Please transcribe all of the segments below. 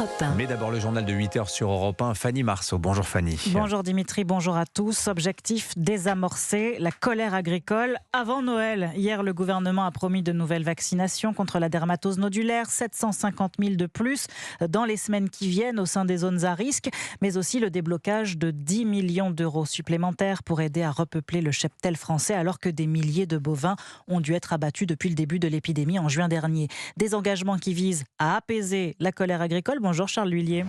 Europe 1. Mais d'abord le journal de 8h sur Europe 1, Fanny Marceau. Bonjour Fanny. Bonjour Dimitri, bonjour à tous. Objectif désamorcer la colère agricole avant Noël. Hier, le gouvernement a promis de nouvelles vaccinations contre la dermatose nodulaire, 750 000 de plus dans les semaines qui viennent au sein des zones à risque, mais aussi le déblocage de 10 millions d'euros supplémentaires pour aider à repeupler le cheptel français alors que des milliers de bovins ont dû être abattus depuis le début de l'épidémie en juin dernier. Des engagements qui visent à apaiser la colère agricole. Bonjour Charles L'Huillier.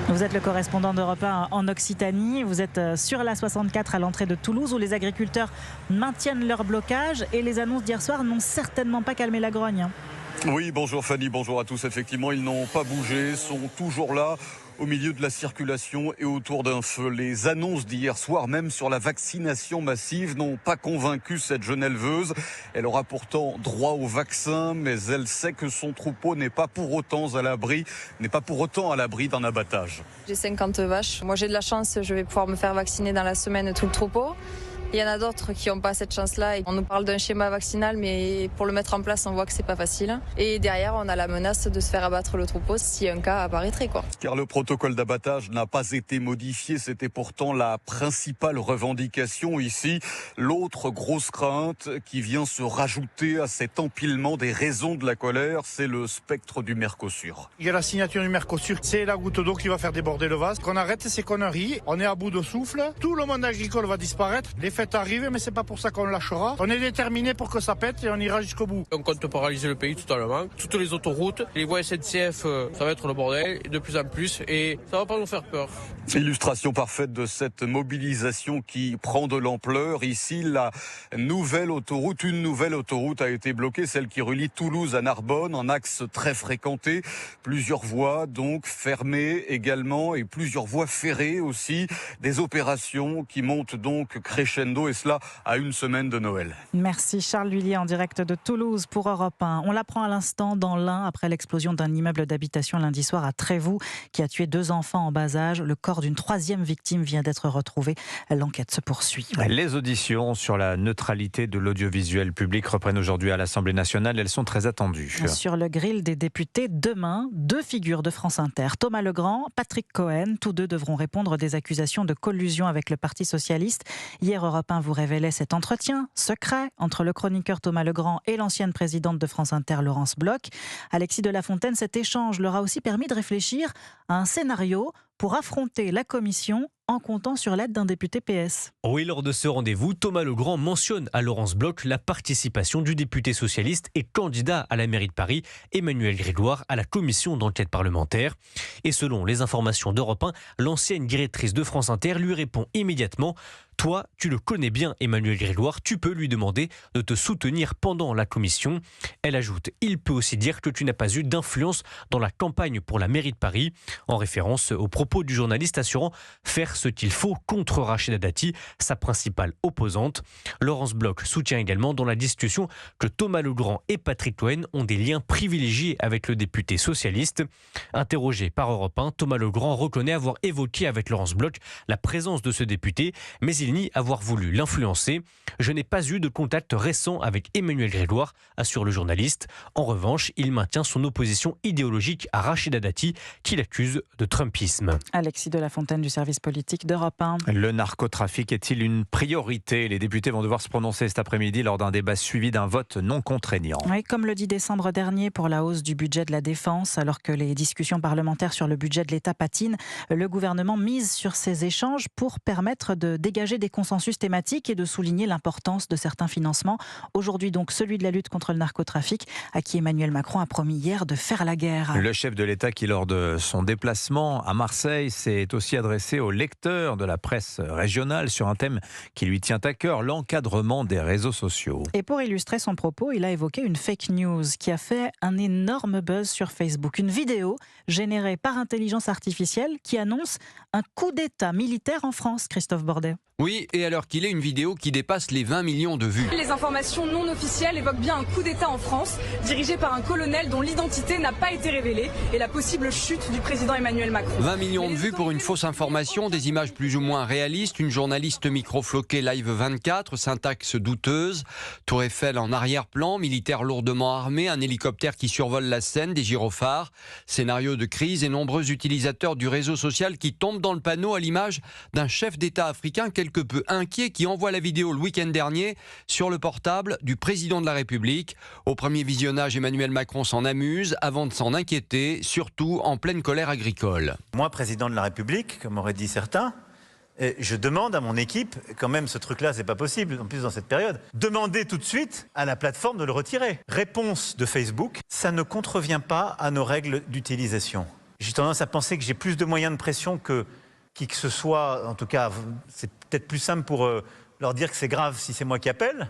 Vous êtes le correspondant d'Europe 1 en Occitanie. Vous êtes sur la 64 à l'entrée de Toulouse où les agriculteurs maintiennent leur blocage et les annonces d'hier soir n'ont certainement pas calmé la grogne. Oui, bonjour Fanny, bonjour à tous. Effectivement, ils n'ont pas bougé, sont toujours là au milieu de la circulation et autour d'un feu. Les annonces d'hier soir, même sur la vaccination massive, n'ont pas convaincu cette jeune éleveuse. Elle aura pourtant droit au vaccin, mais elle sait que son troupeau n'est pas pour autant à l'abri d'un abattage. J'ai 50 vaches. Moi, j'ai de la chance, je vais pouvoir me faire vacciner dans la semaine tout le troupeau. Il y en a d'autres qui n'ont pas cette chance-là. On nous parle d'un schéma vaccinal, mais pour le mettre en place, on voit que c'est pas facile. Et derrière, on a la menace de se faire abattre le troupeau si un cas apparaîtrait, Car le protocole d'abattage n'a pas été modifié. C'était pourtant la principale revendication ici. L'autre grosse crainte qui vient se rajouter à cet empilement des raisons de la colère, c'est le spectre du Mercosur. Il y a la signature du Mercosur, c'est la goutte d'eau qui va faire déborder le vase. Qu'on arrête ces conneries, on est à bout de souffle. Tout le monde agricole va disparaître. Les fêtes arrivent, mais c'est pas pour ça qu'on lâchera. On est déterminé pour que ça pète et on ira jusqu'au bout. On compte paralyser le pays totalement. Toutes les autoroutes, les voies SNCF, ça va être le bordel de plus en plus et ça va pas nous faire peur. Illustration parfaite de cette mobilisation qui prend de l'ampleur. Ici, une nouvelle autoroute a été bloquée, celle qui relie Toulouse à Narbonne, un axe très fréquenté. Plusieurs voies donc fermées également et plusieurs voies ferrées aussi. Des opérations qui montent donc crescendo et cela à une semaine de Noël. Merci Charles L'Huillier en direct de Toulouse pour Europe 1. On l'apprend à l'instant dans l'Ain après l'explosion d'un immeuble d'habitation lundi soir à Trévoux qui a tué 2 enfants en bas âge. Le corps d'une 3e victime vient d'être retrouvé. L'enquête se poursuit. Les auditions sur la neutralité de l'audiovisuel public reprennent aujourd'hui à l'Assemblée nationale. Elles sont très attendues. Sur le grill des députés, demain, 2 figures de France Inter. Thomas Legrand, Patrick Cohen, tous deux devront répondre des accusations de collusion avec le Parti socialiste. Hier, Europe 1 vous révélait cet entretien secret entre le chroniqueur Thomas Legrand et l'ancienne présidente de France Inter, Laurence Bloch. Alexis de la Fontaine, cet échange leur a aussi permis de réfléchir à un scénario pour affronter la commission en comptant sur l'aide d'un député PS. Oui, lors de ce rendez-vous, Thomas Legrand mentionne à Laurence Bloch la participation du député socialiste et candidat à la mairie de Paris, Emmanuel Grégoire, à la commission d'enquête parlementaire. Et selon les informations d'Europe 1, l'ancienne directrice de France Inter lui répond immédiatement « Toi, tu le connais bien, Emmanuel Grégoire, tu peux lui demander de te soutenir pendant la commission. » Elle ajoute « Il peut aussi dire que tu n'as pas eu d'influence dans la campagne pour la mairie de Paris », en référence aux propos du journaliste assurant faire ce qu'il faut contre Rachida Dati, sa principale opposante. Laurence Bloch soutient également dans la discussion que Thomas Legrand et Patrick Cohen ont des liens privilégiés avec le député socialiste. Interrogé par Europe 1, Thomas Legrand reconnaît avoir évoqué avec Laurence Bloch la présence de ce député, mais il nie avoir voulu l'influencer. « Je n'ai pas eu de contact récent avec Emmanuel Grégoire », assure le journaliste. En revanche, il maintient son opposition idéologique à Rachida Dati, qu'il accuse de trumpisme. Alexis de la Fontaine du service politique d'Europe 1. Le narcotrafic est-il une priorité ? Les députés vont devoir se prononcer cet après-midi lors d'un débat suivi d'un vote non contraignant. Oui, comme le 10 décembre dernier pour la hausse du budget de la défense, alors que les discussions parlementaires sur le budget de l'État patinent, le gouvernement mise sur ces échanges pour permettre de dégager des consensus thématiques et de souligner l'importance de certains financements. Aujourd'hui donc celui de la lutte contre le narcotrafic, à qui Emmanuel Macron a promis hier de faire la guerre. Le chef de l'État qui, lors de son déplacement à Marseille, s'est aussi adressé aux lecteurs de la presse régionale sur un thème qui lui tient à cœur, l'encadrement des réseaux sociaux. Et pour illustrer son propos, il a évoqué une fake news qui a fait un énorme buzz sur Facebook. Une vidéo générée par intelligence artificielle qui annonce un coup d'État militaire en France, Christophe Bordet. Oui, et alors qu'il est une vidéo qui dépasse les 20 millions de vues. Les informations non officielles évoquent bien un coup d'État en France, dirigé par un colonel dont l'identité n'a pas été révélée, et la possible chute du président Emmanuel Macron. 20 millions de vues pour une fausse information, des images plus ou moins réalistes, une journaliste micro-floquée Live 24, syntaxe douteuse, Tour Eiffel en arrière-plan, militaires lourdement armés, un hélicoptère qui survole la scène, des gyrophares, scénario de crise et nombreux utilisateurs du réseau social qui tombent dans le panneau à l'image d'un chef d'État africain quelque peu inquiet qui envoie la vidéo le week-end dernier sur le portable du président de la République. Au premier visionnage, Emmanuel Macron s'en amuse avant de s'en inquiéter, surtout en pleine colère agricole. Moi, président de la République, comme auraient dit certains, je demande à mon équipe, quand même ce truc-là, c'est pas possible, en plus dans cette période, demandez tout de suite à la plateforme de le retirer. Réponse de Facebook, ça ne contrevient pas à nos règles d'utilisation. J'ai tendance à penser que j'ai plus de moyens de pression que qui que ce soit. En tout cas, c'est peut-être plus simple pour leur dire que c'est grave si c'est moi qui appelle.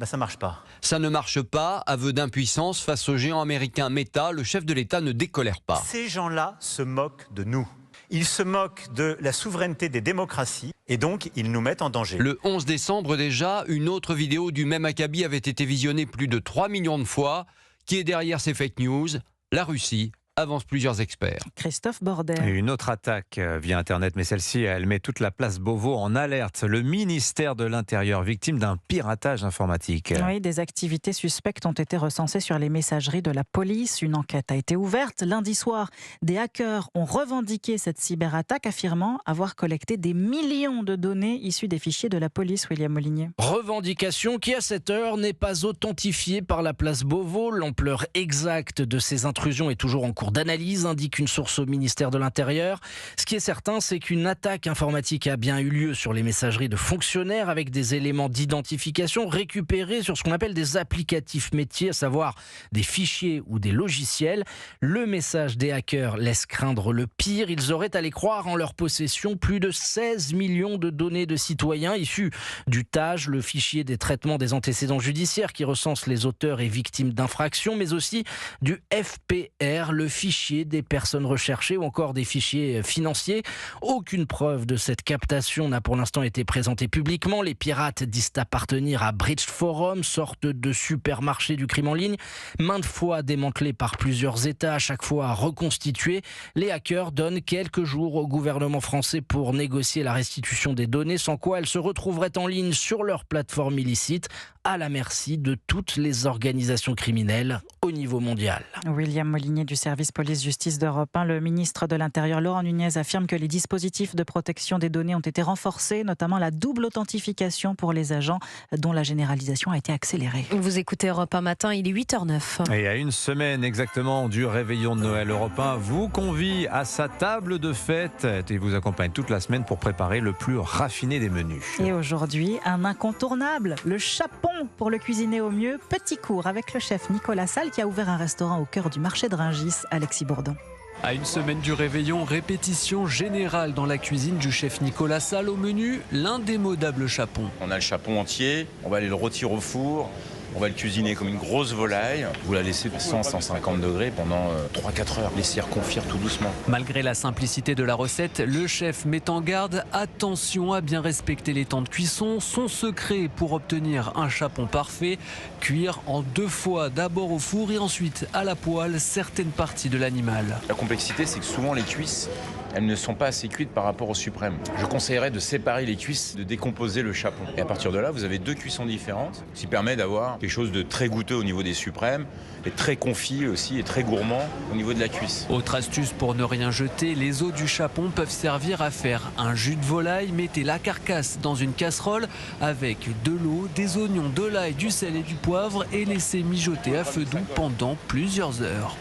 Ça marche pas. Ça ne marche pas, aveu d'impuissance face au géant américain Meta, le chef de l'État ne décolère pas. Ces gens-là se moquent de nous. Ils se moquent de la souveraineté des démocraties et donc ils nous mettent en danger. Le 11 décembre déjà, une autre vidéo du même acabit avait été visionnée plus de 3 millions de fois. Qui est derrière ces fake news ? La Russie, avancent plusieurs experts. Christophe Bordet. Et une autre attaque via Internet, mais celle-ci, elle met toute la place Beauvau en alerte. Le ministère de l'Intérieur, victime d'un piratage informatique. Oui, des activités suspectes ont été recensées sur les messageries de la police. Une enquête a été ouverte. Lundi soir, des hackers ont revendiqué cette cyberattaque, affirmant avoir collecté des millions de données issues des fichiers de la police, William Molinier. Revendication qui, à cette heure, n'est pas authentifiée par la place Beauvau. L'ampleur exacte de ces intrusions est toujours en cours d'analyse, indique une source au ministère de l'Intérieur. Ce qui est certain, c'est qu'une attaque informatique a bien eu lieu sur les messageries de fonctionnaires avec des éléments d'identification récupérés sur ce qu'on appelle des applicatifs métiers, à savoir des fichiers ou des logiciels. Le message des hackers laisse craindre le pire. Ils auraient, à les croire, en leur possession plus de 16 millions de données de citoyens issus du TAJ, le fichier des traitements des antécédents judiciaires qui recense les auteurs et victimes d'infractions, mais aussi du FPR, le fichier des personnes recherchées ou encore des fichiers financiers. Aucune preuve de cette captation n'a pour l'instant été présentée publiquement. Les pirates disent appartenir à Bridge Forum, sorte de supermarché du crime en ligne, maintes fois démantelé par plusieurs États, à chaque fois reconstitué. Les hackers donnent quelques jours au gouvernement français pour négocier la restitution des données, sans quoi elles se retrouveraient en ligne sur leur plateforme illicite, à la merci de toutes les organisations criminelles au niveau mondial. William Molinier du service police-justice d'Europe 1. Le ministre de l'Intérieur, Laurent Nunez, affirme que les dispositifs de protection des données ont été renforcés, notamment la double authentification pour les agents, dont la généralisation a été accélérée. Vous écoutez Europe 1 matin, il est 8h09. Et à une semaine exactement du réveillon de Noël, Europe 1 vous convie à sa table de fête et vous accompagne toute la semaine pour préparer le plus raffiné des menus. Et aujourd'hui, un incontournable, le chapon pour le cuisiner au mieux. Petit cours avec le chef Nicolas Salle qui a ouvert un restaurant au cœur du marché de Rungis, Alexis Bourdon. À une semaine du réveillon, répétition générale dans la cuisine du chef Nicolas Salle. Au menu, l'indémodable chapon. On a le chapon entier, on va aller le rôtir au four. On va le cuisiner comme une grosse volaille. Vous la laissez à 100-150 degrés pendant 3-4 heures. Laissez reconfire tout doucement. Malgré la simplicité de la recette, le chef met en garde. Attention à bien respecter les temps de cuisson. Son secret pour obtenir un chapon parfait, cuire en 2 fois, d'abord au four et ensuite à la poêle certaines parties de l'animal. La complexité, c'est que souvent les cuisses, elles ne sont pas assez cuites par rapport au suprême. Je conseillerais de séparer les cuisses, de décomposer le chapon. Et à partir de là, vous avez 2 cuissons différentes, ce qui permet d'avoir quelque chose de très goûteux au niveau des suprêmes, et très confit aussi, et très gourmand au niveau de la cuisse. Autre astuce pour ne rien jeter, les os du chapon peuvent servir à faire un jus de volaille. Mettez la carcasse dans une casserole avec de l'eau, des oignons, de l'ail, du sel et du poivre et laissez mijoter à feu doux pendant plusieurs heures.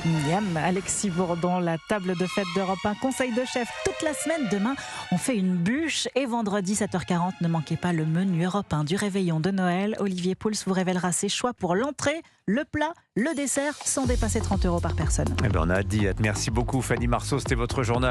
Miam, Alexis Bourdon, la table de fête d'Europe 1, conseil de chef toute la semaine. Demain, on fait une bûche et vendredi 7h40, ne manquez pas le menu Europe 1 du réveillon de Noël. Olivier Pouls vous révélera ses choix pour l'entrée, le plat, le dessert, sans dépasser 30 € par personne. On a hâte d'y être. Merci beaucoup Fanny Marceau, c'était votre journal.